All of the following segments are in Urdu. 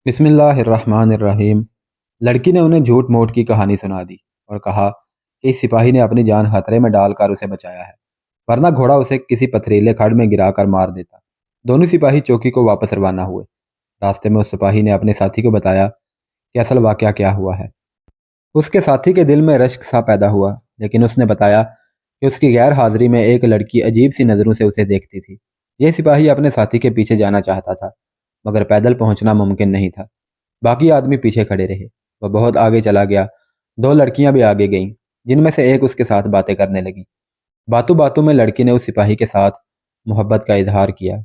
بسم اللہ الرحمن الرحیم۔ لڑکی نے انہیں جھوٹ موٹ کی کہانی سنا دی اور کہا کہ اس سپاہی نے اپنی جان خطرے میں ڈال کر اسے بچایا ہے، ورنہ گھوڑا اسے کسی پتھریلے کھڑ میں گرا کر مار دیتا۔ دونوں سپاہی چوکی کو واپس روانہ ہوئے۔ راستے میں اس سپاہی نے اپنے ساتھی کو بتایا کہ اصل واقعہ کیا ہوا ہے۔ اس کے ساتھی کے دل میں رشک سا پیدا ہوا، لیکن اس نے بتایا کہ اس کی غیر حاضری میں ایک لڑکی عجیب سی نظروں سے اسے دیکھتی تھی۔ یہ سپاہی اپنے ساتھی کے پیچھے جانا چاہتا تھا، مگر پیدل پہنچنا ممکن نہیں تھا۔ باقی آدمی پیچھے کھڑے رہے۔ وہ بہت آگے چلا گیا۔ دو لڑکیاں بھی آگے گئیں، جن میں سے ایک اس کے ساتھ باتیں کرنے لگی۔ باتوں باتوں میں لڑکی نے اس سپاہی کے ساتھ محبت کا اظہار کیا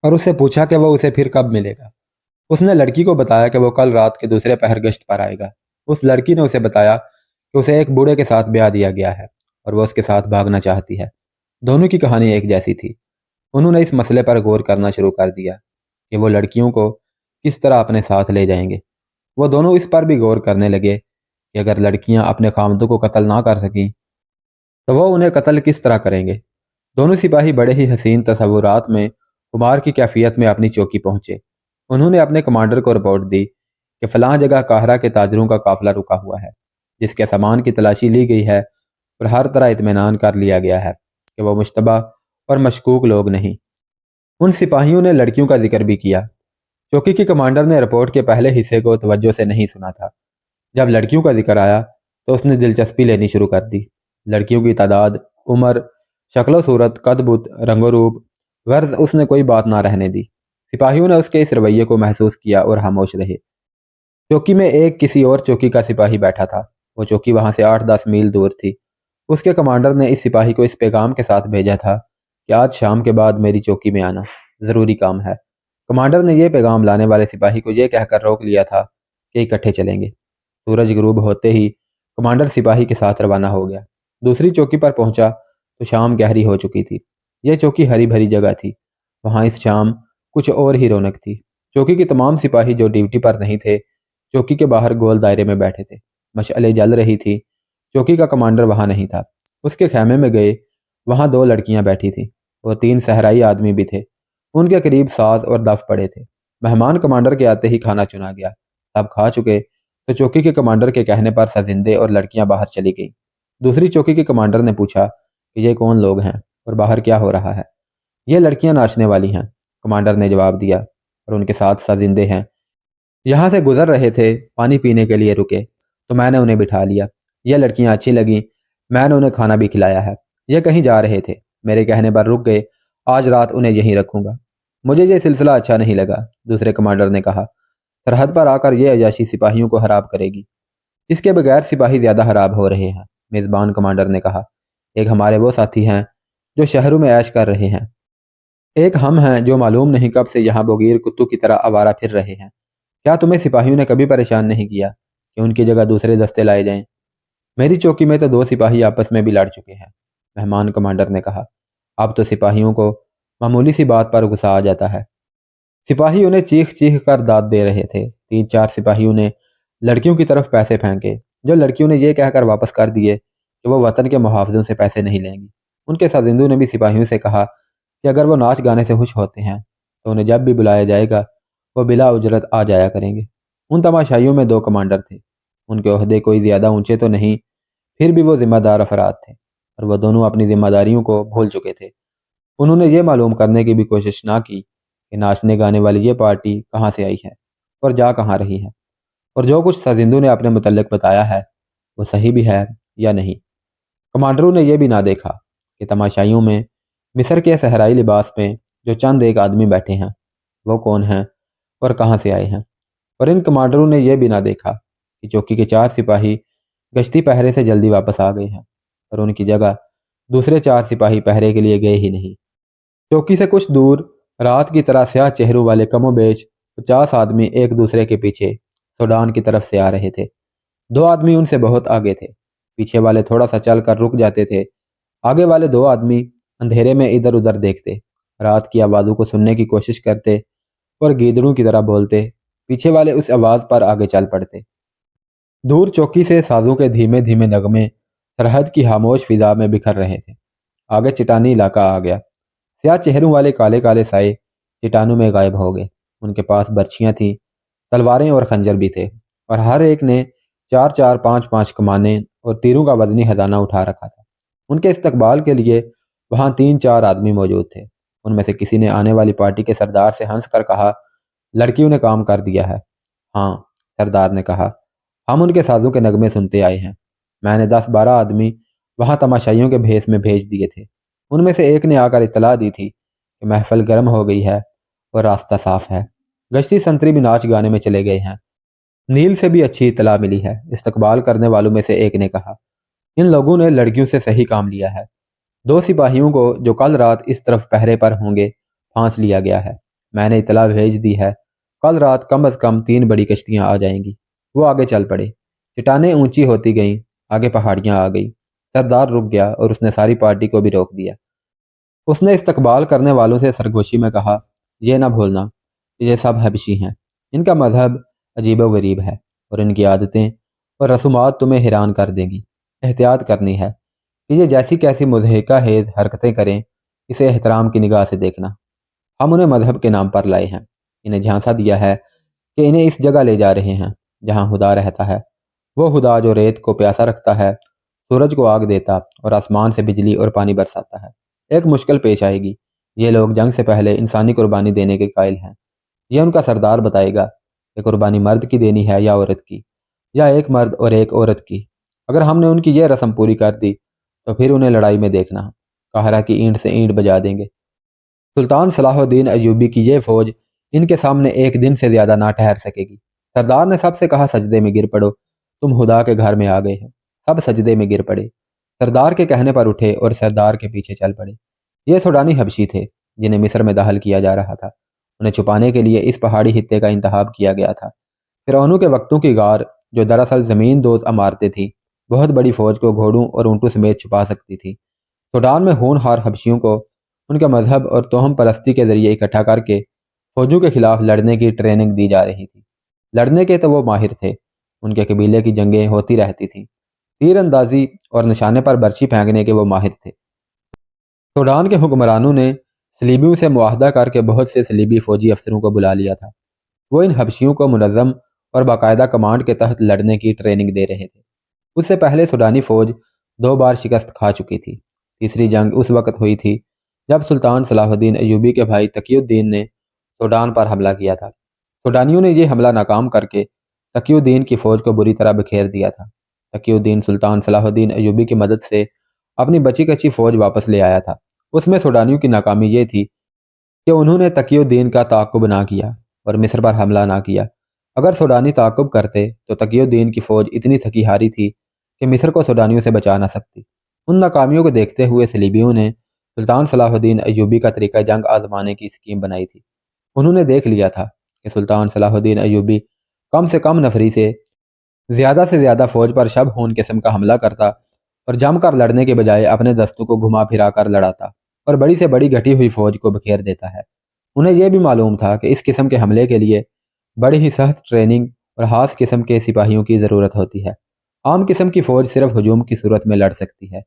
اور اس سے پوچھا کہ وہ اسے پھر کب ملے گا۔ اس نے لڑکی کو بتایا کہ وہ کل رات کے دوسرے پہر گشت پر آئے گا۔ اس لڑکی نے اسے بتایا کہ اسے ایک بوڑھے کے ساتھ بیاہ دیا گیا ہے اور وہ اس کے ساتھ بھاگنا چاہتی ہے۔ دونوں کی کہانی ایک جیسی تھی۔ انہوں نے اس مسئلے پر غور کرنا شروع کر دیا کہ وہ لڑکیوں کو کس طرح اپنے ساتھ لے جائیں گے۔ وہ دونوں اس پر بھی غور کرنے لگے کہ اگر لڑکیاں اپنے خامدوں کو قتل نہ کر سکیں تو وہ انہیں قتل کس طرح کریں گے۔ دونوں سپاہی بڑے ہی حسین تصورات میں خمار کی کیفیت میں اپنی چوکی پہنچے۔ انہوں نے اپنے کمانڈر کو رپورٹ دی کہ فلاں جگہ قاہرہ کے تاجروں کا قافلہ رکا ہوا ہے، جس کے سامان کی تلاشی لی گئی ہے اور ہر طرح اطمینان کر لیا گیا ہے کہ وہ مشتبہ اور مشکوک لوگ نہیں۔ ان سپاہیوں نے لڑکیوں کا ذکر بھی کیا۔ چوکی کی کمانڈر نے رپورٹ کے پہلے حصے کو توجہ سے نہیں سنا تھا۔ جب لڑکیوں کا ذکر آیا تو اس نے دلچسپی لینی شروع کر دی۔ لڑکیوں کی تعداد، عمر، شکل و صورت، قد بت، رنگ و روپ، غرض اس نے کوئی بات نہ رہنے دی۔ سپاہیوں نے اس کے اس رویے کو محسوس کیا اور خاموش رہے۔ چوکی میں ایک کسی اور چوکی کا سپاہی بیٹھا تھا۔ وہ چوکی وہاں سے 8-10 میل دور تھی۔ اس کے کمانڈر نے اس سپاہی کو اس پیغام کے ساتھ بھیجا تھا کہ آج شام کے بعد میری چوکی میں آنا، ضروری کام ہے۔ کمانڈر نے یہ پیغام لانے والے سپاہی کو یہ کہہ کر روک لیا تھا کہ اکٹھے چلیں گے۔ سورج غروب ہوتے ہی کمانڈر سپاہی کے ساتھ روانہ ہو گیا۔ دوسری چوکی پر پہنچا تو شام گہری ہو چکی تھی۔ یہ چوکی ہری بھری جگہ تھی۔ وہاں اس شام کچھ اور ہی رونق تھی۔ چوکی کے تمام سپاہی جو ڈیوٹی پر نہیں تھے، چوکی کے باہر گول دائرے میں بیٹھے تھے۔ مشعلیں جل رہی تھی۔ چوکی کا کمانڈر وہاں نہیں تھا۔ اس کے خیمے میں گئے، وہاں 2 لڑکیاں بیٹھی تھیں اور 3 صحرائی آدمی بھی تھے۔ ان کے قریب ساز اور دف پڑے تھے۔ مہمان کمانڈر کے آتے ہی کھانا چنا گیا۔ سب کھا چکے تو چوکی کے کمانڈر کے کہنے پر سازندے اور لڑکیاں باہر چلی گئیں۔ دوسری چوکی کے کمانڈر نے پوچھا کہ یہ کون لوگ ہیں اور باہر کیا ہو رہا ہے۔ یہ لڑکیاں ناچنے والی ہیں، کمانڈر نے جواب دیا، اور ان کے ساتھ سازندے ہیں۔ یہاں سے گزر رہے تھے، پانی پینے کے لیے رکے تو میں نے انہیں بٹھا لیا۔ یہ لڑکیاں اچھی لگیں، میں نے انہیں کھانا بھی کھلایا ہے۔ یہ کہیں جا رہے تھے، میرے کہنے پر رک گئے، آج رات انہیں یہیں رکھوں گا۔ مجھے یہ سلسلہ اچھا نہیں لگا، دوسرے کمانڈر نے کہا۔ سرحد پر آ کر یہ عیاشی سپاہیوں کو خراب کرے گی۔ اس کے بغیر سپاہی زیادہ خراب ہو رہے ہیں، میزبان کمانڈر نے کہا۔ ایک ہمارے وہ ساتھی ہیں جو شہروں میں عیش کر رہے ہیں، ایک ہم ہیں جو معلوم نہیں کب سے یہاں بغیر کتوں کی طرح آوارہ پھر رہے ہیں۔ کیا تمہیں سپاہیوں نے کبھی پریشان نہیں کیا کہ ان کی جگہ دوسرے دستے لائے جائیں؟ میری چوکی میں تو 2 سپاہی آپس میں بھی لڑ چکے ہیں، مہمان کمانڈر نے کہا۔ اب تو سپاہیوں کو معمولی سی بات پر غصہ آ جاتا ہے۔ سپاہی انہیں چیخ چیخ کر داد دے رہے تھے۔ 3-4 سپاہیوں نے لڑکیوں کی طرف پیسے پھینکے، جو لڑکیوں نے یہ کہہ کر واپس کر دیے کہ وہ وطن کے محافظوں سے پیسے نہیں لیں گی۔ ان کے سازندوں نے بھی سپاہیوں سے کہا کہ اگر وہ ناچ گانے سے خوش ہوتے ہیں تو انہیں جب بھی بلایا جائے گا وہ بلا اجرت آ جایا کریں گے۔ ان تماشائیوں میں 2 کمانڈر تھے۔ ان کے عہدے کوئی زیادہ اونچے تو نہیں، پھر بھی وہ ذمہ دار افراد تھے، اور وہ دونوں اپنی ذمہ داریوں کو بھول چکے تھے۔ انہوں نے یہ معلوم کرنے کی بھی کوشش نہ کی کہ ناچنے گانے والی یہ پارٹی کہاں سے آئی ہے اور جا کہاں رہی ہے، اور جو کچھ سازندوں نے اپنے متعلق بتایا ہے وہ صحیح بھی ہے یا نہیں۔ کمانڈروں نے یہ بھی نہ دیکھا کہ تماشائیوں میں مصر کے صحرائی لباس میں جو چند ایک آدمی بیٹھے ہیں وہ کون ہیں اور کہاں سے آئے ہیں، اور ان کمانڈروں نے یہ بھی نہ دیکھا کہ چوکی کے 4 سپاہی گشتی پہرے سے جلدی واپس آ گئے ہیں اور ان کی جگہ دوسرے 4 سپاہی پہرے کے لیے گئے ہی نہیں۔ چوکی سے کچھ دور رات کی طرح سیاہ چہروں والے کم و بیش 50 آدمی ایک دوسرے کے پیچھے سوڈان کی طرف سے آ رہے تھے۔ 2 آدمی ان سے بہت آگے تھے، پیچھے والے تھوڑا سا چل کر رک جاتے تھے۔ آگے والے 2 آدمی اندھیرے میں ادھر ادھر دیکھتے، رات کی آوازوں کو سننے کی کوشش کرتے اور گیدڑوں کی طرح بولتے۔ پیچھے والے اس آواز پر آگے چل پڑتے۔ دور چوکی سے سازوں کے دھیمے دھیمے نغمے سرحد کی خاموش فضا میں بکھر رہے تھے۔ آگے چٹانی علاقہ آ گیا۔ سیاہ چہروں والے کالے کالے سائے چٹانوں میں غائب ہو گئے۔ ان کے پاس برچھیاں تھیں، تلواریں اور خنجر بھی تھے، اور ہر ایک نے 4 4 5 5 کمانیں اور تیروں کا وزنی خزانہ اٹھا رکھا تھا۔ ان کے استقبال کے لیے وہاں 3 4 آدمی موجود تھے۔ ان میں سے کسی نے آنے والی پارٹی کے سردار سے ہنس کر کہا، لڑکیوں نے کام کر دیا ہے۔ ہاں، سردار نے کہا، ہم ان کے سازوں کے نغمے سنتے آئے ہیں۔ میں نے 10 12 آدمی وہاں تماشائیوں کے بھیس میں بھیج دیے تھے۔ ان میں سے ایک نے آ کر اطلاع دی تھی کہ محفل گرم ہو گئی ہے اور راستہ صاف ہے۔ گشتی سنتری بھی ناچ گانے میں چلے گئے ہیں۔ نیل سے بھی اچھی اطلاع ملی ہے، استقبال کرنے والوں میں سے ایک نے کہا۔ ان لوگوں نے لڑکیوں سے صحیح کام لیا ہے۔ 2 سپاہیوں کو جو کل رات اس طرف پہرے پر ہوں گے پھانس لیا گیا ہے۔ میں نے اطلاع بھیج دی ہے، کل رات کم از کم 3 بڑی کشتیاں آ جائیں گی۔ وہ آگے چل پڑے۔ چٹانیں اونچی ہوتی گئیں، آگے پہاڑیاں آ گئی۔ سردار رک گیا اور اس نے ساری پارٹی کو بھی روک دیا۔ اس نے استقبال کرنے والوں سے سرگوشی میں کہا، یہ نہ بھولنا، یہ سب حبشی ہیں۔ ان کا مذہب عجیب و غریب ہے اور ان کی عادتیں اور رسومات تمہیں حیران کر دیں گی۔ احتیاط کرنی ہے کہ یہ جیسی کیسی مضحکہ خیز حرکتیں کریں، اسے احترام کی نگاہ سے دیکھنا۔ ہم انہیں مذہب کے نام پر لائے ہیں، انہیں جھانسا دیا ہے کہ انہیں اس جگہ لے جا رہے ہیں جہاں خدا رہتا ہے، وہ خدا جو ریت کو پیاسا رکھتا ہے، سورج کو آگ دیتا اور آسمان سے بجلی اور پانی برساتا ہے۔ ایک مشکل پیش آئے گی، یہ لوگ جنگ سے پہلے انسانی قربانی دینے کے قائل ہیں۔ یہ ان کا سردار بتائے گا کہ قربانی مرد کی دینی ہے یا عورت کی، یا ایک مرد اور ایک عورت کی۔ اگر ہم نے ان کی یہ رسم پوری کر دی تو پھر انہیں لڑائی میں دیکھنا، قاہرہ کی اینٹ سے اینٹ بجا دیں گے۔ سلطان صلاح الدین ایوبی کی یہ فوج ان کے سامنے ایک دن سے زیادہ نہ ٹھہر سکے گی۔ سردار نے سب سے کہا، سجدے میں گر پڑو، تم خدا کے گھر میں آ گئے ہو۔ سب سجدے میں گر پڑے، سردار کے کہنے پر اٹھے اور سردار کے پیچھے چل پڑے۔ یہ سوڈانی حبشی تھے جنہیں مصر میں داخل کیا جا رہا تھا۔ انہیں چھپانے کے لیے اس پہاڑی خطے کا انتخاب کیا گیا تھا۔ فرعونوں کے وقتوں کی غار، جو دراصل زمین دوز عمارتیں تھیں، بہت بڑی فوج کو گھوڑوں اور اونٹوں سمیت چھپا سکتی تھی۔ سوڈان میں ہونہار حبشیوں کو ان کے مذہب اور توہم پرستی کے ذریعے اکٹھا کر کے فوجوں کے خلاف لڑنے کی ٹریننگ دی جا رہی تھی۔ لڑنے کے تو وہ ماہر تھے، ان کے قبیلے کی جنگیں ہوتی رہتی تھیں۔ تیر اندازی اور نشانے پر برچی پھینکنے کے وہ ماہر تھے۔ سوڈان کے حکمرانوں نے صلیبیوں سے معاہدہ کر کے بہت سے صلیبی فوجی افسروں کو بلا لیا تھا۔ وہ ان حبشیوں کو منظم اور باقاعدہ کمانڈ کے تحت لڑنے کی ٹریننگ دے رہے تھے۔ اس سے پہلے سوڈانی فوج 2 بار شکست کھا چکی تھی۔ تیسری جنگ اس وقت ہوئی تھی جب سلطان صلاح الدین ایوبی کے بھائی تقی الدین نے سوڈان پر حملہ کیا تھا۔ سوڈانیوں نے یہ حملہ ناکام کر کے تقی الدین کی فوج کو بری طرح بکھیر دیا تھا۔ تقی الدین سلطان صلاح الدین ایوبی کی مدد سے اپنی بچی کچی فوج واپس لے آیا تھا۔ اس میں سوڈانیوں کی ناکامی یہ تھی کہ انہوں نے تقی الدین کا تعاقب نہ کیا اور مصر پر حملہ نہ کیا۔ اگر سوڈانی تعاقب کرتے تو تقی الدین کی فوج اتنی تھکی ہاری تھی کہ مصر کو سوڈانیوں سے بچا نہ سکتی۔ ان ناکامیوں کو دیکھتے ہوئے صلیبیوں نے سلطان صلاح الدین ایوبی کا طریقہ جنگ آزمانے کی اسکیم بنائی تھی۔ انہوں نے دیکھ لیا تھا کہ سلطان صلاح الدین ایوبی کم سے کم نفری سے زیادہ فوج پر شب خون قسم کا حملہ کرتا اور جم کر لڑنے کے بجائے اپنے دستوں کو گھما پھرا کر لڑاتا اور بڑی سے بڑی گھٹی ہوئی فوج کو بکھیر دیتا ہے۔ انہیں یہ بھی معلوم تھا کہ اس قسم کے حملے کے لیے بڑی ہی سخت ٹریننگ اور خاص قسم کے سپاہیوں کی ضرورت ہوتی ہے۔ عام قسم کی فوج صرف ہجوم کی صورت میں لڑ سکتی ہے۔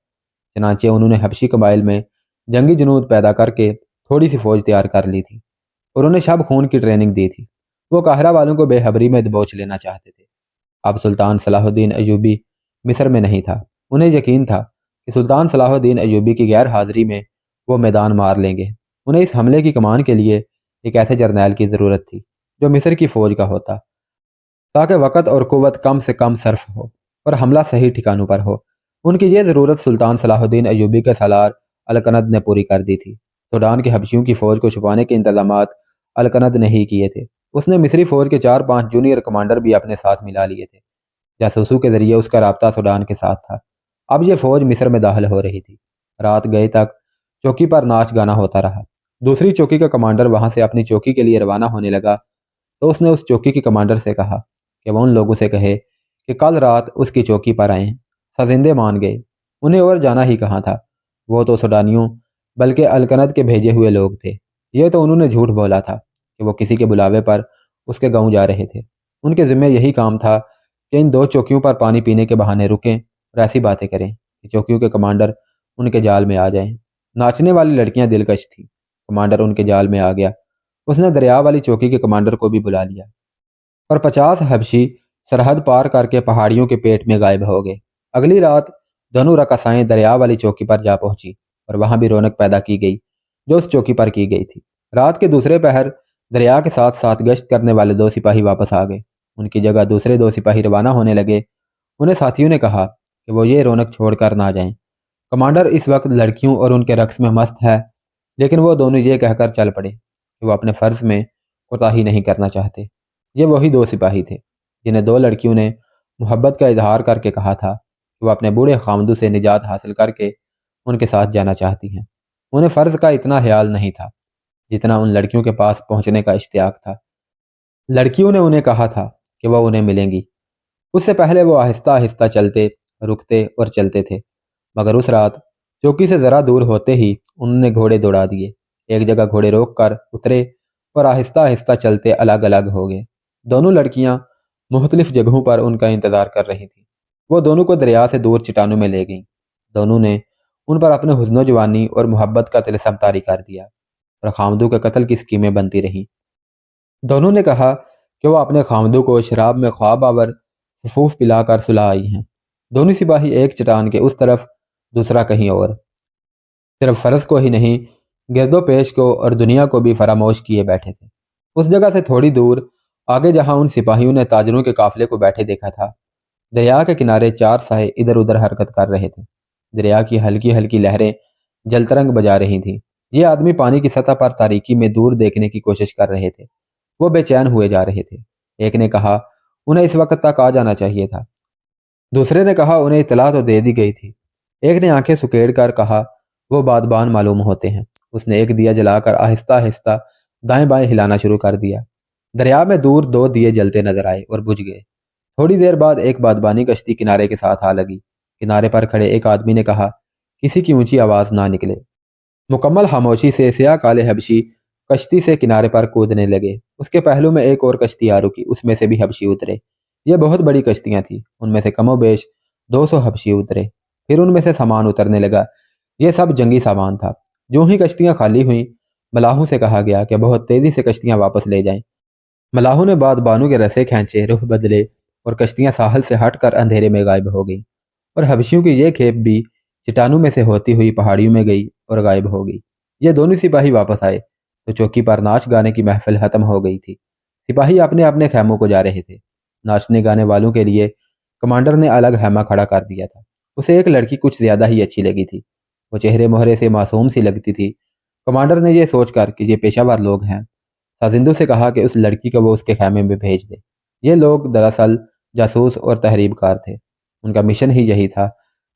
چنانچہ انہوں نے حبشی قبائل میں جنگی جنود پیدا کر کے تھوڑی سی فوج تیار کر لی تھی اور انہیں شب خون کی ٹریننگ دی تھی۔ وہ قاہرہ والوں کو بے خبری میں دبوچ لینا چاہتے تھے۔ اب سلطان صلاح الدین ایوبی مصر میں نہیں تھا۔ انہیں یقین تھا کہ سلطان صلاح الدین ایوبی کی غیر حاضری میں وہ میدان مار لیں گے۔ انہیں اس حملے کی کمان کے لیے ایک ایسے جرنیل کی ضرورت تھی جو مصر کی فوج کا ہوتا، تاکہ وقت اور قوت کم سے کم صرف ہو اور حملہ صحیح ٹھکانوں پر ہو۔ ان کی یہ ضرورت سلطان صلاح الدین ایوبی کے سالار الکند نے پوری کر دی تھی۔ سوڈان کے حبشیوں کی فوج کو چھپانے کے انتظامات الکند نے ہی کیے تھے۔ اس نے مصری فوج کے 4 5 جونیئر کمانڈر بھی اپنے ساتھ ملا لیے تھے۔ جاسوسوں کے ذریعے اس کا رابطہ سوڈان کے ساتھ تھا۔ اب یہ فوج مصر میں داخل ہو رہی تھی۔ رات گئے تک چوکی پر ناچ گانا ہوتا رہا۔ دوسری چوکی کا کمانڈر وہاں سے اپنی چوکی کے لیے روانہ ہونے لگا تو اس نے اس چوکی کے کمانڈر سے کہا کہ وہ ان لوگوں سے کہے کہ کل رات اس کی چوکی پر آئیں۔ سزندے مان گئے۔ انہیں اور جانا ہی کہاں تھا۔ وہ تو سوڈانیوں بلکہ الکند کے بھیجے ہوئے لوگ تھے۔ یہ تو انہوں نے جھوٹ بولا تھا کہ وہ کسی کے بلاوے پر اس کے گاؤں جا رہے تھے۔ ان کے ذمہ یہی کام تھا کہ ان 2 چوکیوں پر پانی پینے کے بہانے رکیں اور ایسی باتیں کریں کہ چوکیوں کے کمانڈر ان کے جال میں آ جائیں۔ ناچنے والی لڑکیاں دلکش تھیں۔ کمانڈر ان کے جال میں آ گیا۔ اس نے دریا والی چوکی کے کمانڈر کو بھی بلا لیا اور 50 حبشی سرحد پار کر کے پہاڑیوں کے پیٹ میں غائب ہو گئے۔ اگلی رات دونوں رقاصائیں دریا والی چوکی پر جا پہنچی اور وہاں بھی رونق پیدا کی گئی جو اس چوکی پر کی گئی تھی۔ رات کے دوسرے پہر دریا کے ساتھ ساتھ گشت کرنے والے 2 سپاہی واپس آ گئے۔ ان کی جگہ دوسرے 2 سپاہی روانہ ہونے لگے۔ انہیں ساتھیوں نے کہا کہ وہ یہ رونق چھوڑ کر نہ جائیں۔ کمانڈر اس وقت لڑکیوں اور ان کے رقص میں مست ہے، لیکن وہ دونوں یہ کہہ کر چل پڑے کہ وہ اپنے فرض میں کوتاہی نہیں کرنا چاہتے۔ یہ وہی 2 سپاہی تھے جنہیں 2 لڑکیوں نے محبت کا اظہار کر کے کہا تھا کہ وہ اپنے بوڑھے خامدوں سے نجات حاصل کر کے ان کے ساتھ جانا چاہتی ہیں۔ انہیں فرض کا اتنا خیال نہیں تھا جتنا ان لڑکیوں کے پاس پہنچنے کا اشتیاق تھا۔ لڑکیوں نے انہیں کہا تھا کہ وہ انہیں ملیں گی۔ اس سے پہلے وہ آہستہ آہستہ چلتے، رکتے اور چلتے تھے، مگر اس رات چوکی سے ذرا دور ہوتے ہی انہوں نے گھوڑے دوڑا دیے۔ ایک جگہ گھوڑے روک کر اترے اور آہستہ آہستہ چلتے الگ الگ ہو گئے۔ دونوں لڑکیاں مختلف جگہوں پر ان کا انتظار کر رہی تھیں۔ وہ دونوں کو دریا سے دور چٹانوں میں لے گئیں۔ دونوں نے ان پر اپنے حسن و جوانی اور محبت کا طلسم طاری کر دیا اور خامدوں کے قتل کی اسکیمیں بنتی رہیں۔ دونوں نے کہا کہ وہ اپنے خامدوں کو شراب میں خواب آور سفوف پلا کر سلا آئی ہیں۔ دونوں سپاہی ایک چٹان کے اس طرف، دوسرا کہیں اور، صرف فرض کو ہی نہیں گرد و پیش کو اور دنیا کو بھی فراموش کیے بیٹھے تھے۔ اس جگہ سے تھوڑی دور آگے جہاں ان سپاہیوں نے تاجروں کے قافلے کو بیٹھے دیکھا تھا، دریا کے کنارے 4 سائے ادھر ادھر حرکت کر رہے تھے۔ دریا کی ہلکی ہلکی لہریں جلترنگ بجا رہی تھیں۔ یہ آدمی پانی کی سطح پر تاریکی میں دور دیکھنے کی کوشش کر رہے تھے۔ وہ بے چین ہوئے جا رہے تھے۔ ایک نے کہا انہیں اس وقت تک آ جانا چاہیے تھا۔ دوسرے نے کہا انہیں اطلاع تو دے دی گئی تھی۔ ایک نے آنکھیں سکیڑ کر کہا وہ بادبان معلوم ہوتے ہیں۔ اس نے ایک دیا جلا کر آہستہ آہستہ دائیں بائیں ہلانا شروع کر دیا۔ دریا میں دور 2 دیے جلتے نظر آئے اور بجھ گئے۔ تھوڑی دیر بعد ایک بادبانی کشتی کنارے کے ساتھ آ لگی۔ کنارے پر کھڑے ایک آدمی نے کہا کسی کی اونچی آواز نہ نکلے۔ مکمل خاموشی سے سیاہ کالے حبشی کشتی سے کنارے پر کودنے لگے۔ اس کے پہلو میں ایک اور کشتی آ رکی، اس میں سے بھی حبشی اترے۔ یہ بہت بڑی کشتیاں تھیں، ان میں سے کم و بیش 200 حبشی اترے۔ پھر ان میں سے سامان اترنے لگا۔ یہ سب جنگی سامان تھا۔ جو ہی کشتیاں خالی ہوئیں، ملاحوں سے کہا گیا کہ بہت تیزی سے کشتیاں واپس لے جائیں۔ ملاحوں نے بادبانوں کے رسے کھینچے، رخ بدلے اور کشتیاں ساحل سے ہٹ کر اندھیرے میں غائب ہو گئیں، اور حبشیوں کی یہ کھیپ بھی چٹانوں میں سے ہوتی ہوئی پہاڑیوں میں گئی اور غائب ہو گئی۔ یہ دونوں سپاہی واپس آئے تو چوکی پر ناچ گانے کی محفل ختم ہو گئی تھی۔ سپاہی اپنے اپنے خیموں کو جا رہے تھے۔ ناچنے گانے والوں کے لیے کمانڈر نے الگ خیمہ کھڑا کر دیا تھا۔ اسے ایک لڑکی کچھ زیادہ ہی اچھی لگی تھی۔ وہ چہرے مہرے سے معصوم سی لگتی تھی۔ کمانڈر نے یہ سوچ کر کہ یہ پیشہ ور لوگ ہیں، سازندوں سے کہا کہ اس لڑکی کو وہ اس کے خیمے میں بھیج دے۔ یہ لوگ دراصل جاسوس اور تحریب کار تھے۔ ان کا مشن ہی یہی تھا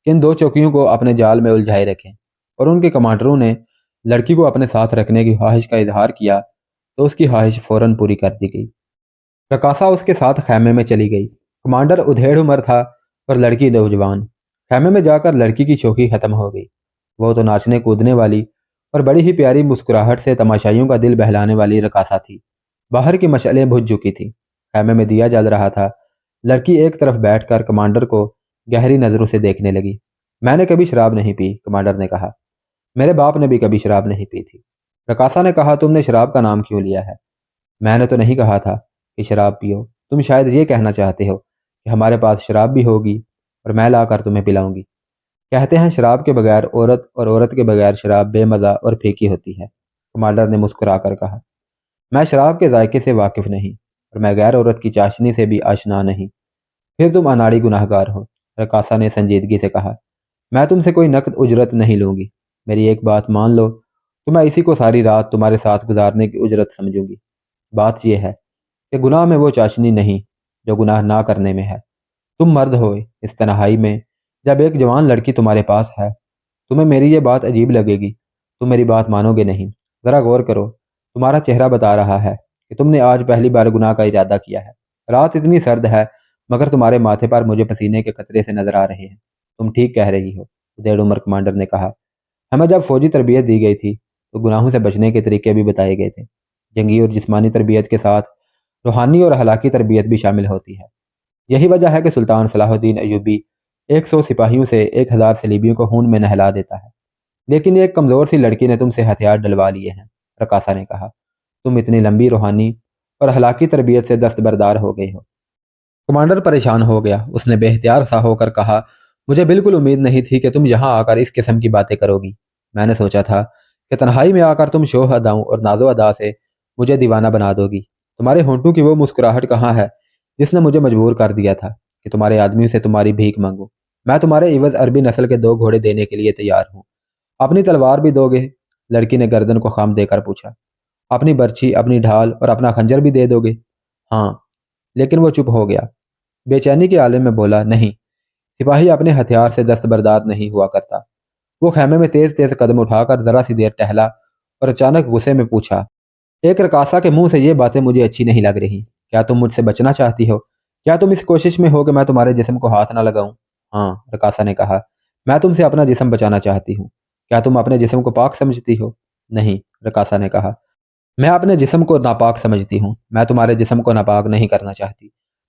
کہ ان 2 چوکیوں کو اپنے جال میں الجھائے رکھیں، اور ان کے کمانڈروں نے لڑکی کو اپنے ساتھ رکھنے کی خواہش کا اظہار کیا تو اس کی خواہش فوراً پوری کر دی گئی۔ رقاصہ اس کے ساتھ خیمے میں چلی گئی۔ کمانڈر ادھیڑ عمر تھا اور لڑکی نوجوان۔ خیمے میں جا کر لڑکی کی شوخی ختم ہو گئی۔ وہ تو ناچنے کودنے والی اور بڑی ہی پیاری مسکراہٹ سے تماشائیوں کا دل بہلانے والی رقاصہ تھی۔ باہر کی مشعلیں بجھ چکی تھیں۔ خیمے میں دیا جل رہا تھا۔ لڑکی ایک طرف بیٹھ کر کمانڈر کو گہری نظروں سے دیکھنے لگی۔ میں نے کبھی شراب نہیں پی، کمانڈر نے کہا۔ میرے باپ نے بھی کبھی شراب نہیں پی تھی۔ رقاصہ نے کہا تم نے شراب کا نام کیوں لیا ہے؟ میں نے تو نہیں کہا تھا کہ شراب پیو۔ تم شاید یہ کہنا چاہتے ہو کہ ہمارے پاس شراب بھی ہوگی اور میں لا کر تمہیں پلاؤں گی۔ کہتے ہیں شراب کے بغیر عورت اور عورت کے بغیر شراب بے مزہ اور پھیکی ہوتی ہے، کمانڈر نے مسکرا کر کہا۔ میں شراب کے ذائقے سے واقف نہیں اور میں غیر عورت کی چاشنی سے بھی آشنا نہیں۔ پھر تم اناڑی گناہ گار ہو، رقاصہ نے سنجیدگی سے کہا۔ میں تم سے کوئی نقد اجرت نہیں لوں گی۔ میری ایک بات مان لو تو میں اسی کو ساری رات تمہارے ساتھ گزارنے کی اجرت سمجھوں گی۔ بات یہ ہے کہ گناہ میں وہ چاشنی نہیں جو گناہ نہ کرنے میں ہے۔ تم مرد ہوئے اس تنہائی میں جب ایک جوان لڑکی تمہارے پاس ہے، تمہیں میری یہ بات عجیب لگے گی، تم میری بات مانو گے نہیں۔ ذرا غور کرو، تمہارا چہرہ بتا رہا ہے کہ تم نے آج پہلی بار گناہ کا ارادہ کیا ہے۔ رات اتنی سرد ہے مگر تمہارے ماتھے پر مجھے پسینے کے قطرے سے نظر آ رہے ہیں۔ تم ٹھیک کہہ رہی ہو، ادھیڑ عمر کمانڈر نے کہا۔ ہمیں جب فوجی تربیت دی گئی تھی تو گناہوں سے بچنے کے طریقے بھی بتائے گئے تھے۔ جنگی اور جسمانی تربیت کے ساتھ روحانی اور اخلاقی تربیت بھی شامل ہوتی ہے۔ یہی وجہ ہے کہ سلطان صلاح الدین ایوبی 100 سپاہیوں سے 1000 صلیبیوں کو خون میں نہلا دیتا ہے۔ لیکن ایک کمزور سی لڑکی نے تم سے ہتھیار ڈلوا لیے ہیں، رقاصہ نے کہا۔ تم اتنی لمبی روحانی اور ہلاکی تربیت سے دستبردار ہو گئی ہو۔ کمانڈر پریشان ہو گیا۔ اس نے بے اختیار سا ہو کر کہا، مجھے بالکل امید نہیں تھی کہ تم یہاں آ کر اس قسم کی باتیں کرو گی۔ میں نے سوچا تھا کہ تنہائی میں آ کر تم شوخ اداؤں اور ناز و ادا سے مجھے دیوانہ بنا دو گی۔ تمہارے ہونٹوں کی وہ مسکراہٹ کہاں ہے جس نے مجھے مجبور کر دیا تھا کہ تمہارے آدمیوں سے تمہاری بھیک مانگوں؟ میں تمہارے عوض عربی نسل کے 2 گھوڑے دینے کے لیے تیار ہوں۔ اپنی تلوار بھی دو گے؟ لڑکی نے گردن کو خم دے کر پوچھا۔ اپنی برچھی، اپنی ڈھال اور اپنا خنجر بھی دے دو گے؟ ہاں۔ لیکن وہ چپ ہو گیا۔ بے چینی کے عالم میں بولا، نہیں، سپاہی اپنے ہتھیار سے دستبردار نہیں ہوا کرتا۔ وہ خیمے میں تیز تیز قدم اٹھا کر ذرا سی دیر ٹہلا اور اچانک غصے میں پوچھا، ایک رقاصہ کے منہ سے یہ باتیں مجھے اچھی نہیں لگ رہی۔ کیا تم مجھ سے بچنا چاہتی ہو؟ کیا تم اس کوشش میں ہو کہ میں تمہارے جسم کو ہاتھ نہ لگاؤں؟ ہاں، رقاصہ نے کہا، میں تم سے اپنا جسم بچانا چاہتی ہوں۔ کیا تم اپنے جسم کو پاک سمجھتی ہو؟ نہیں، رقاصہ نے کہا، میں اپنے جسم کو ناپاک سمجھتی ہوں۔ میں تمہارے جسم کو ناپاک نہیں کرنا چاہتی۔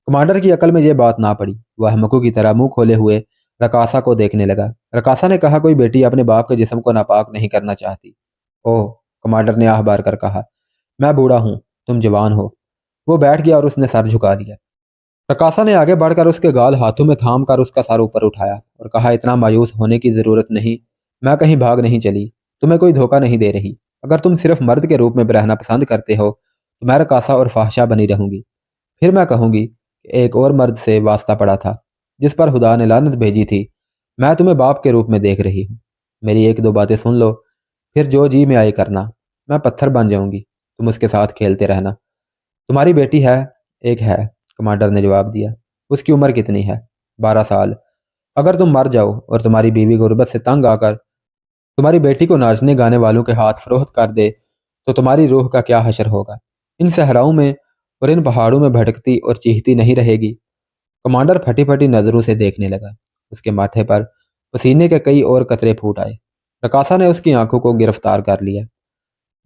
کمانڈر کی عقل میں یہ بات نہ پڑی۔ وہ احمقوں کی طرح منہ کھولے ہوئے رقاصہ کو دیکھنے لگا۔ رقاصہ نے کہا، کوئی بیٹی اپنے باپ کے جسم کو ناپاک نہیں کرنا چاہتی۔ اوہ، کمانڈر نے آہ بھار کر کہا، میں بوڑھا ہوں، تم جوان ہو۔ وہ بیٹھ گیا اور اس نے سر جھکا لیا۔ رقاصہ نے آگے بڑھ کر اس کے گال ہاتھوں میں تھام کر اس کا سر اوپر اٹھایا اور کہا، اتنا مایوس ہونے کی ضرورت نہیں، میں کہیں بھاگ نہیں چلی، تمہیں کوئی دھوکہ نہیں دے رہی۔ اگر تم صرف مرد کے روپ میں رہنا پسند کرتے ہو تو میں رقاصہ اور فحشہ بنی رہوں گی۔ پھر میں کہوں گی کہ ایک اور مرد سے واسطہ پڑا تھا جس پر خدا نے لعنت بھیجی تھی۔ میں تمہیں باپ کے روپ میں دیکھ رہی ہوں۔ میری 1-2 باتیں سن لو، پھر جو جی میں آئے کرنا۔ میں پتھر بن جاؤں گی، تم اس کے ساتھ کھیلتے رہنا۔ تمہاری بیٹی ہے؟ ایک ہے، کمانڈر نے جواب دیا۔ اس کی عمر کتنی ہے؟ 12 سال۔ اگر تم مر جاؤ اور تمہاری بیوی غربت سے تنگ آ کر تمہاری بیٹی کو ناچنے گانے والوں کے ہاتھ فروخت کر دے تو تمہاری روح کا کیا حشر ہوگا؟ ان صحراؤں میں اور ان پہاڑوں میں بھٹکتی اور چیختی نہیں رہے گی؟ کمانڈر پھٹی پھٹی نظروں سے دیکھنے لگا۔ اس کے ماتھے پر پسینے کے کئی اور قطرے پھوٹ آئے۔ رقاصہ نے اس کی آنکھوں کو گرفتار کر لیا۔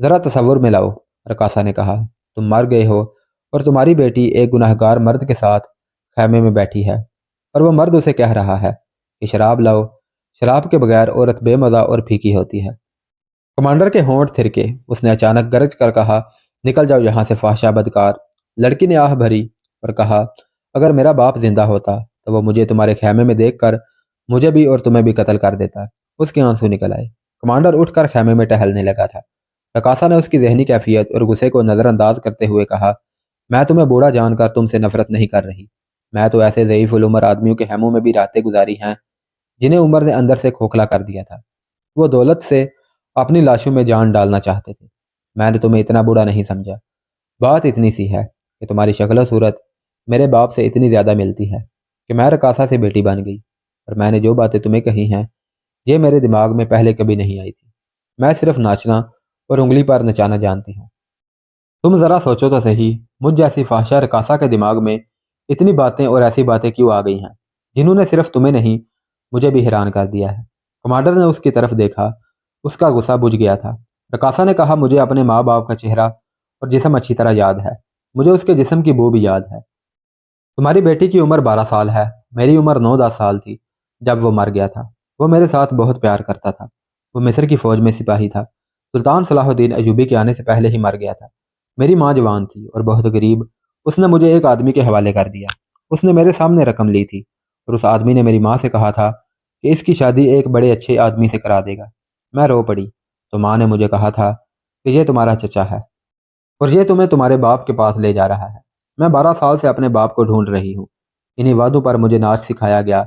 ذرا تصور میں لاؤ، رقاصہ نے کہا، تم مر گئے ہو اور تمہاری بیٹی ایک گنہگار مرد کے ساتھ خیمے میں بیٹھی ہے اور وہ مرد اسے کہہ رہا ہے کہ شراب لاؤ۔ شراب کے بغیر عورت بے مزہ اور پھیکی ہوتی ہے۔ کمانڈر کے ہونٹ تھرکے۔ اس نے اچانک گرج کر کہا، نکل جاؤ یہاں سے فحشہ بدکار۔ لڑکی نے آہ بھری اور کہا، اگر میرا باپ زندہ ہوتا تو وہ مجھے تمہارے خیمے میں دیکھ کر مجھے بھی اور تمہیں بھی قتل کر دیتا۔ اس کے آنسو نکل آئے۔ کمانڈر اٹھ کر خیمے میں ٹہلنے لگا تھا۔ رقاصہ نے اس کی ذہنی کیفیت اور غصے کو نظر انداز کرتے ہوئے کہا، میں تمہیں بوڑھا جان کر تم سے نفرت نہیں کر رہی۔ میں تو ایسے ضعیف العمر آدمیوں کے خیموں میں بھی راتیں گزاری ہیں جنہیں عمر نے اندر سے کھوکھلا کر دیا تھا۔ وہ دولت سے اپنی لاشوں میں جان ڈالنا چاہتے تھے۔ میں نے تمہیں اتنا بوڑھا نہیں سمجھا۔ بات اتنی سی ہے کہ تمہاری شکل و صورت میرے باپ سے اتنی زیادہ ملتی ہے کہ میں رقاصہ سے بیٹی بن گئی، اور میں نے جو باتیں تمہیں کہی ہیں یہ میرے دماغ میں پہلے کبھی نہیں آئی تھی۔ میں صرف ناچنا اور انگلی پر نچانا جانتی ہوں۔ تم ذرا سوچو تو صحیح، مجھ جیسی فحشہ رقاصہ کے دماغ میں اتنی باتیں اور ایسی باتیں کیوں آ گئی ہیں جنہوں نے صرف تمہیں نہیں مجھے بھی حیران کر دیا ہے۔ کمانڈر نے اس کی طرف دیکھا۔ اس کا غصہ بجھ گیا تھا۔ رقاصہ نے کہا، مجھے اپنے ماں باپ کا چہرہ اور جسم اچھی طرح یاد ہے۔ مجھے اس کے جسم کی بو بھی یاد ہے۔ تمہاری بیٹی کی عمر 12 سال ہے۔ میری عمر 9-10 سال تھی جب وہ مر گیا تھا۔ وہ میرے ساتھ بہت پیار کرتا تھا۔ وہ مصر کی فوج میں سپاہی تھا۔ سلطان صلاح الدین ایوبی کے آنے سے پہلے ہی مر گیا تھا۔ میری ماں جوان تھی اور بہت غریب۔ اس نے مجھے ایک آدمی کے حوالے کر دیا۔ اس نے میرے سامنے رقم لی تھی اور اس آدمی نے میری ماں سے کہا تھا کہ اس کی شادی ایک بڑے اچھے آدمی سے کرا دے گا۔ میں رو پڑی تو ماں نے مجھے کہا تھا کہ یہ تمہارا چچا ہے اور یہ تمہیں تمہارے باپ کے پاس لے جا رہا ہے۔ میں 12 سال سے اپنے باپ کو ڈھونڈ رہی ہوں۔ انہی وعدوں پر مجھے ناچ سکھایا گیا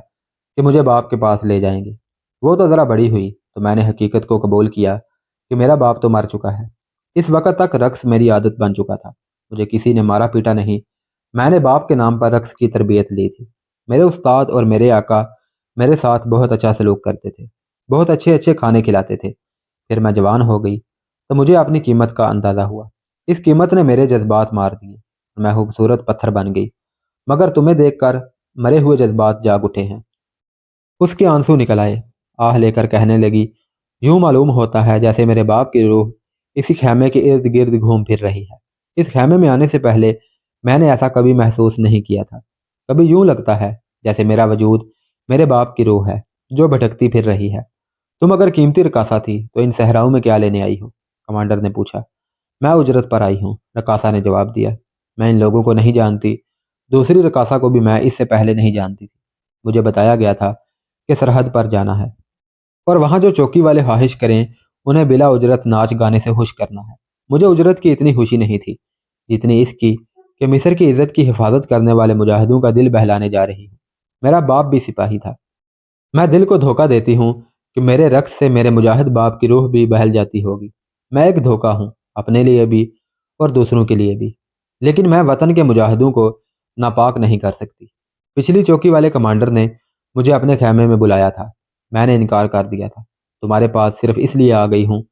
کہ مجھے باپ کے پاس لے جائیں گے۔ وہ تو ذرا بڑی ہوئی تو میں نے حقیقت کو قبول کیا کہ میرا باپ تو مر چکا ہے۔ اس وقت تک رقص میری عادت بن چکا تھا۔ مجھے کسی نے مارا پیٹا نہیں۔ میں نے باپ کے نام پر رقص کی تربیت لی تھی۔ میرے استاد اور میرے آقا میرے ساتھ بہت اچھا سلوک کرتے تھے، بہت اچھے اچھے کھانے کھلاتے تھے۔ پھر میں جوان ہو گئی تو مجھے اپنی قیمت کا اندازہ ہوا۔ اس قیمت نے میرے جذبات مار دیے۔ میں خوبصورت پتھر بن گئی، مگر تمہیں دیکھ کر مرے ہوئے جذبات جاگ اٹھے ہیں۔ اس کے آنسو نکل آئے۔ آہ لے کر کہنے لگی، یوں معلوم ہوتا ہے جیسے میرے باپ کی روح اسی خیمے کے ارد گرد گھوم پھر رہی ہے۔ اس خیمے میں آنے سے پہلے میں نے ایسا کبھی محسوس نہیں کیا تھا۔ کبھی یوں لگتا ہے جیسے میرا وجود میرے باپ کی روح ہے جو بھٹکتی پھر رہی ہے۔ تم اگر قیمتی رقاصہ تھی تو ان صحراؤں میں کیا لینے آئی ہو؟ کمانڈر نے پوچھا۔ میں اجرت پر آئی ہوں، رقاصہ نے جواب دیا۔ میں ان لوگوں کو نہیں جانتی۔ دوسری رقاصہ کو بھی میں اس سے پہلے نہیں جانتی تھی۔ مجھے بتایا گیا تھا کہ سرحد پر جانا ہے اور وہاں جو چوکی والے خواہش کریں انہیں بلا اجرت ناچ گانے سے خوش کرنا ہے۔ مجھے اجرت کی اتنی خوشی نہیں تھی جتنی اس کی کہ مصر کی عزت کی حفاظت کرنے والے مجاہدوں کا دل بہلانے جا رہی ہوں۔ میرا باپ بھی سپاہی تھا۔ میں دل کو دھوکہ دیتی ہوں کہ میرے رقص سے میرے مجاہد باپ کی روح بھی بہل جاتی ہوگی۔ میں ایک دھوکہ ہوں، اپنے لیے بھی اور دوسروں کے لیے بھی، لیکن میں وطن کے مجاہدوں کو ناپاک نہیں کر سکتی۔ پچھلی چوکی والے کمانڈر نے مجھے اپنے خیمے میں بلایا تھا، میں نے انکار کر دیا تھا۔ تمہارے پاس صرف اس لیے آ گئی ہوں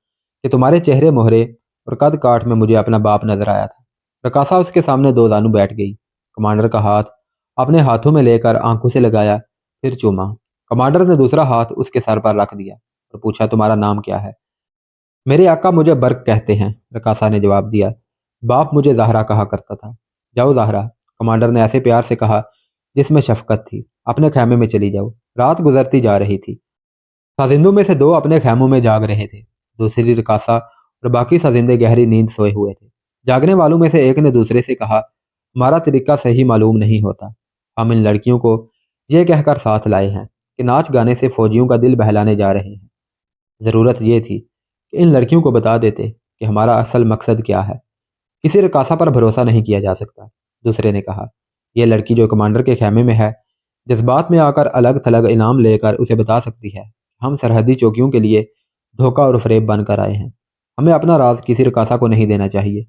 کہ تمہارے چہرے مہرے اور قد کاٹ میں مجھے اپنا باپ نظر آیا تھا۔ رقاصہ اس کے سامنے دو زانو بیٹھ گئی، کمانڈر کا ہاتھ اپنے ہاتھوں میں لے کر آنکھوں سے لگایا، پھر چوما۔ کمانڈر نے دوسرا ہاتھ اس کے سر پر رکھ دیا اور پوچھا، تمہارا نام کیا ہے؟ میرے آقا مجھے برق کہتے ہیں، رقاصہ نے جواب دیا۔ باپ مجھے زہرا کہا کرتا تھا۔ جاؤ زہرا، کمانڈر نے ایسے پیار سے کہا جس میں شفقت تھی، اپنے خیمے میں چلی جاؤ۔ رات گزرتی جا رہی تھی۔ سازندوں میں سے دو اپنے خیموں میں جاگ رہے تھے، دوسری رقاصہ اور باقی سازندے گہری نیند سوئے ہوئے تھے۔ جاگنے والوں میں سے ایک نے دوسرے سے کہا، ہمارا طریقہ صحیح معلوم نہیں ہوتا، ہم ان لڑکیوں کو یہ کہہ کر ساتھ لائے ہیں کہ ناچ گانے سے فوجیوں کا دل بہلانے جا رہے ہیں۔ ضرورت یہ تھی کہ ان لڑکیوں کو بتا دیتے کہ ہمارا اصل مقصد کیا ہے۔ کسی رقاصہ پر بھروسہ نہیں کیا جا سکتا، دوسرے نے کہا۔ یہ لڑکی جو کمانڈر کے خیمے میں ہے، جذبات میں آ کر الگ تھلگ انعام لے کر اسے بتا سکتی ہے ہم سرحدی چوکیوں کے لیے دھوکہ اور فریب بن کر آئے ہیں۔ ہمیں اپنا راز کسی رقاصہ کو نہیں دینا چاہیے۔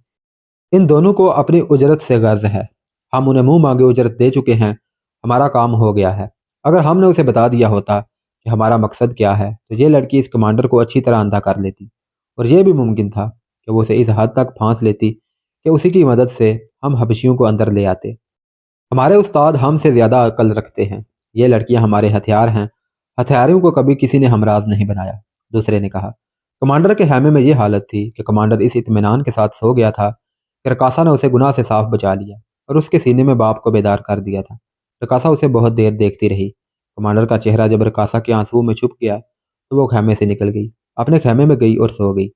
ان دونوں کو اپنی اجرت سے غرض ہے، ہم انہیں منہ مانگے اجرت دے چکے ہیں، ہمارا کام ہو گیا ہے۔ اگر ہم نے اسے بتا دیا ہوتا کہ ہمارا مقصد کیا ہے تو یہ لڑکی اس کمانڈر کو اچھی طرح اندھا کر لیتی، اور یہ بھی ممکن تھا کہ وہ اسے اس حد تک پھانس لیتی کہ اسی کی مدد سے ہم حبشیوں کو اندر لے آتے۔ ہمارے استاد ہم سے زیادہ عقل رکھتے ہیں، یہ لڑکیاں ہمارے ہتھیار ہیں، ہتھیاروں کو کبھی کسی نے ہمراز نہیں بنایا، دوسرے نے کہا۔ کمانڈر کے خیمے میں یہ حالت تھی کہ کمانڈر اس اطمینان کے ساتھ سو گیا تھا کہ رقاصہ نے اسے گناہ سے صاف بچا لیا اور اس کے سینے میں باپ کو بیدار کر دیا تھا۔ رقاصہ اسے بہت دیر دیکھتی رہی۔ کمانڈر کا چہرہ جب رقاصہ کے آنسوؤں میں چھپ گیا تو وہ خیمے سے نکل گئی، اپنے خیمے میں گئی اور سو گئی۔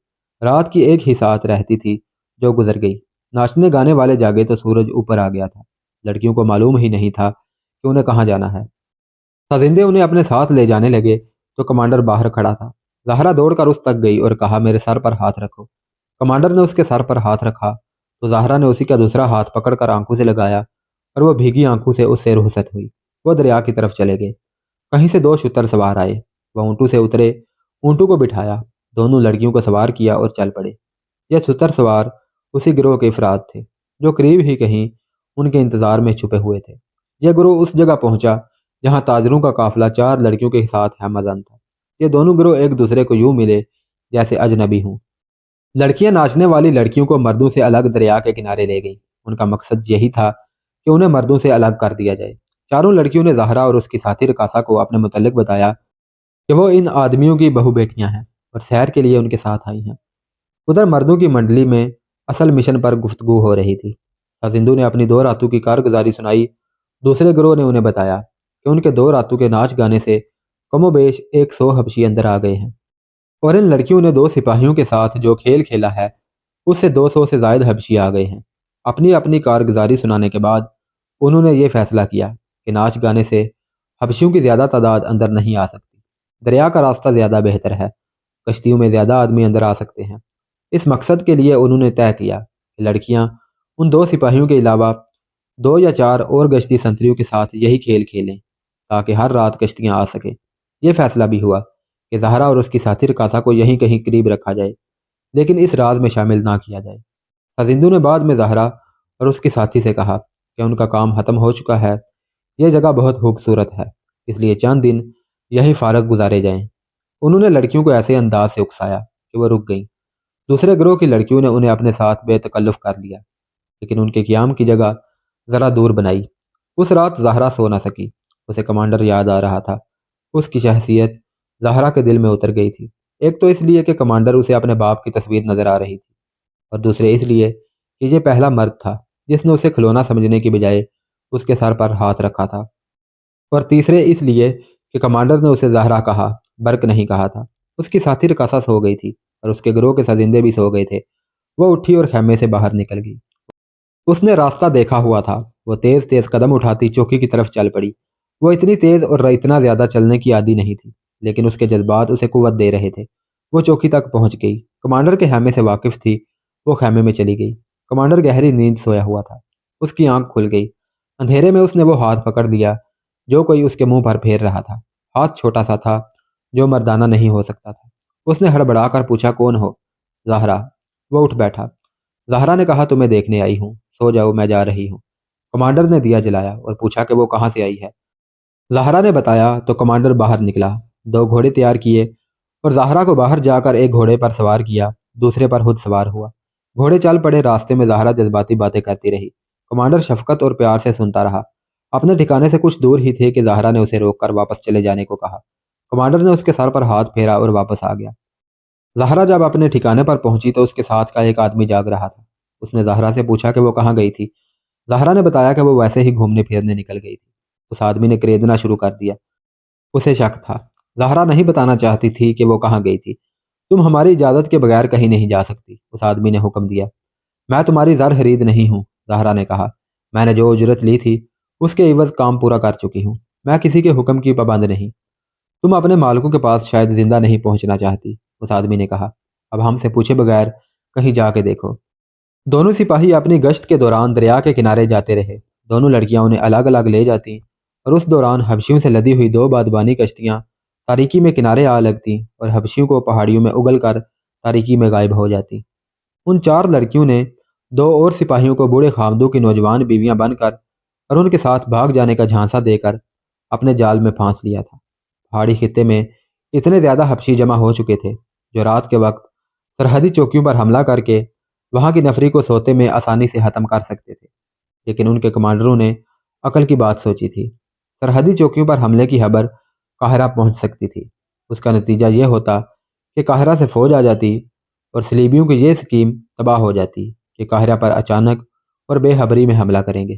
رات کی ایک ہی ساعت رہتی تھی جو گزر گئی۔ ناچنے گانے والے جاگے تو سورج اوپر آ گیا تھا۔ لڑکیوں کو معلوم ہی نہیں تھا کہ انہیں کہاں جانا ہے۔ خزندے انہیں اپنے ساتھ لے جانے لگے تو کمانڈر باہر کھڑا تھا۔ زہرا دوڑ کر اس تک گئی اور کہا، میرے سر پر ہاتھ رکھو۔ کمانڈر نے اس کے سر پر ہاتھ رکھا تو زہرا نے اسی کا دوسرا ہاتھ پکڑ کر آنکھوں سے لگایا اور وہ بھیگی آنکھوں سے اس سے رخصت ہوئی۔ وہ دریا کی طرف چلے گئے۔ کہیں سے دو شتر سوار آئے، وہ اونٹوں سے اترے، اونٹوں کو بٹھایا، دونوں لڑکیوں کو سوار کیا اور چل پڑے۔ یہ شتر سوار اسی گروہ کے افراد تھے جو قریب ہی کہیں ان کے انتظار میں چھپے ہوئے تھے۔ یہ گروہ اس جگہ پہنچا جہاں تاجروں کا قافلہ چار لڑکیوں کے ساتھ ہمزن تھا۔ یہ دونوں گروہ ایک دوسرے کو یوں ملے جیسے اجنبی ہوں۔ لڑکیاں ناچنے والی لڑکیوں کو مردوں سے الگ دریا کے کنارے لے گئیں۔ ان کا مقصد یہی تھا کہ انہیں مردوں سے الگ کر دیا جائے۔ چاروں لڑکیوں نے زہرا اور اس کی ساتھی رقاصہ کو اپنے متعلق بتایا کہ وہ ان آدمیوں کی بہو بیٹیاں ہیں اور سیر کے لیے ان کے ساتھ آئی ہیں۔ ادھر مردوں کی منڈلی میں اصل مشن پر گفتگو ہو رہی تھی۔ سازندوں نے اپنی 2 راتوں کی کارگزاری سنائی۔ دوسرے گروہ نے انہیں بتایا کہ ان کے 2 راتوں کے ناچ گانے سے کم و بیش 100 حبشی اندر آ گئے ہیں، اور ان لڑکیوں نے 2 سپاہیوں کے ساتھ جو کھیل کھیلا ہے اس سے 200 سے زائد حبشی آ گئے ہیں۔ اپنی اپنی کارگزاری سنانے کے بعد انہوں نے یہ فیصلہ کیا کہ ناچ گانے سے حبشیوں کی زیادہ تعداد اندر نہیں آ سکتی، دریا کا راستہ زیادہ بہتر ہے، کشتیوں میں زیادہ آدمی اندر آ سکتے ہیں۔ اس مقصد کے لیے انہوں نے طے کیا کہ لڑکیاں ان 2 سپاہیوں کے علاوہ 2 یا 4 اور گشتی سنتریوں کے ساتھ یہی کھیل کھیلیں تاکہ ہر رات کشتیاں آ سکیں۔ یہ فیصلہ بھی ہوا کہ زہرا اور اس کی ساتھی رقاصہ کو یہیں کہیں قریب رکھا جائے، لیکن اس راز میں شامل نہ کیا جائے۔ خزندوں نے بعد میں زہرا اور اس کی ساتھی سے کہا کہ ان کا کام ختم ہو چکا ہے، یہ جگہ بہت خوبصورت ہے، اس لیے چند دن یہی فارغ گزارے جائیں۔ انہوں نے لڑکیوں کو ایسے انداز سے اکسایا کہ وہ رک گئیں۔ دوسرے گروہ کی لڑکیوں نے انہیں اپنے ساتھ بے تکلف کر لیا، لیکن ان کے قیام کی جگہ ذرا دور بنائی۔ اس رات زہرا سو نہ سکی، اسے کمانڈر یاد آ رہا تھا۔ اس کی شخصیت زہرا کے دل میں اتر گئی تھی، ایک تو اس لیے کہ کمانڈر اسے اپنے باپ کی تصویر نظر آ رہی تھی، اور دوسرے اس لیے کہ یہ پہلا مرد تھا جس نے اسے کھلونا سمجھنے کی بجائے اس کے سر پر ہاتھ رکھا تھا، اور تیسرے اس لیے کہ کمانڈر نے اسے زہرا کہا، برق نہیں کہا تھا۔ اس کی ساتھی رقاصہ سو گئی تھی اور اس کے گروہ کے سازندے بھی سو گئے تھے۔ وہ اٹھی اور خیمے سے باہر نکل گئی۔ اس نے راستہ دیکھا ہوا تھا۔ وہ تیز تیز قدم اٹھاتی چوکی کی طرف چل پڑی۔ وہ اتنی تیز اور اتنا زیادہ چلنے کی عادی نہیں تھی، لیکن اس کے جذبات اسے قوت دے رہے تھے۔ وہ چوکی تک پہنچ گئی۔ کمانڈر کے خیمے سے واقف تھی۔ وہ خیمے میں چلی گئی۔ کمانڈر گہری نیند سویا ہوا تھا۔ اس کی آنکھ کھل گئی۔ اندھیرے میں اس نے وہ ہاتھ پکڑ لیا جو کوئی اس کے منہ پر پھیر رہا تھا۔ ہاتھ چھوٹا سا تھا، جو مردانہ نہیں ہو سکتا تھا۔ اس نے ہڑبڑا کر پوچھا، کون ہو؟ زہرا۔ وہ اٹھ بیٹھا۔ زہرا نے کہا، تمہیں دیکھنے آئی ہوں، سو جاؤ، میں جا رہی ہوں۔ کمانڈر نے دیا جلایا اور پوچھا کہ وہ کہاں سے آئی ہے۔ زہرا نے بتایا تو کمانڈر باہر نکلا۔ 2 گھوڑے تیار کیے اور زہرا کو باہر جا کر ایک گھوڑے پر سوار کیا، دوسرے پر خود سوار ہوا۔ گھوڑے چل پڑے۔ راستے میں زہرا جذباتی باتیں کرتی رہی۔ کمانڈر شفقت اور پیار سے سنتا رہا۔ اپنے ٹھکانے سے کچھ دور ہی تھے کہ زہرا نے اسے روک کر واپس چلے جانے کو کہا۔ کمانڈر نے اس کے سر پر ہاتھ پھیرا اور واپس آ گیا۔ زہرا جب اپنے ٹھکانے پر پہنچی تو اس کے ساتھ کا ایک آدمی جاگ رہا تھا۔ اس نے زہرا سے پوچھا کہ وہ کہاں گئی تھی۔ زہرا نے بتایا کہ وہ ویسے ہی گھومنے پھرنے نکل گئی تھی۔ اس آدمی نے کریدنا شروع کر دیا۔ اسے شک تھا۔ زہرا نہیں بتانا چاہتی تھی کہ وہ کہاں گئی تھی۔ تم ہماری اجازت کے بغیر کہیں نہیں جا سکتی، اس آدمی نے حکم دیا۔ میں تمہاری زر خرید نہیں ہوں، زہرا نے کہا۔ میں نے جو اجرت لی تھی اس کے عوض کام پورا کر چکی ہوں۔ میں کسی کے حکم کی پابند نہیں۔ تم اپنے مالکوں کے پاس شاید زندہ نہیں پہنچنا چاہتی، اس آدمی نے کہا۔ اب ہم سے پوچھے بغیر کہیں جا کے دیکھو۔ دونوں سپاہی اپنی گشت کے دوران دریا کے کنارے جاتے رہے۔ دونوں لڑکیاں انہیں الگ الگ لے جاتی اور اس دوران حبشیوں سے لدی ہوئی 2 بادبانی کشتیاں تاریکی میں کنارے آ لگتی اور حبشیوں کو پہاڑیوں میں اگل کر تاریکی میں غائب ہو جاتی۔ ان 4 لڑکیوں نے 2 اور سپاہیوں کو بوڑھے خامدوں کی نوجوان بیویاں بن کر اور ان کے ساتھ بھاگ جانے کا جھانسا دے کر اپنے جال میں پھانس لیا تھا۔ پہاڑی خطے میں اتنے زیادہ حبشی جمع ہو چکے تھے جو رات کے وقت سرحدی چوکیوں پر حملہ کر کے وہاں کی نفری کو سوتے میں آسانی سے ختم کر سکتے تھے، لیکن ان کے کمانڈروں نے عقل کی بات سوچی تھی۔ سرحدی چوکیوں پر حملے کی خبر قاہرہ پہنچ سکتی تھی۔ اس کا نتیجہ یہ ہوتا کہ قاہرہ سے فوج آ جاتی اور صلیبیوں کی یہ سکیم تباہ ہو جاتی کہ قاہرہ پر اچانک اور بے خبری میں حملہ کریں گے۔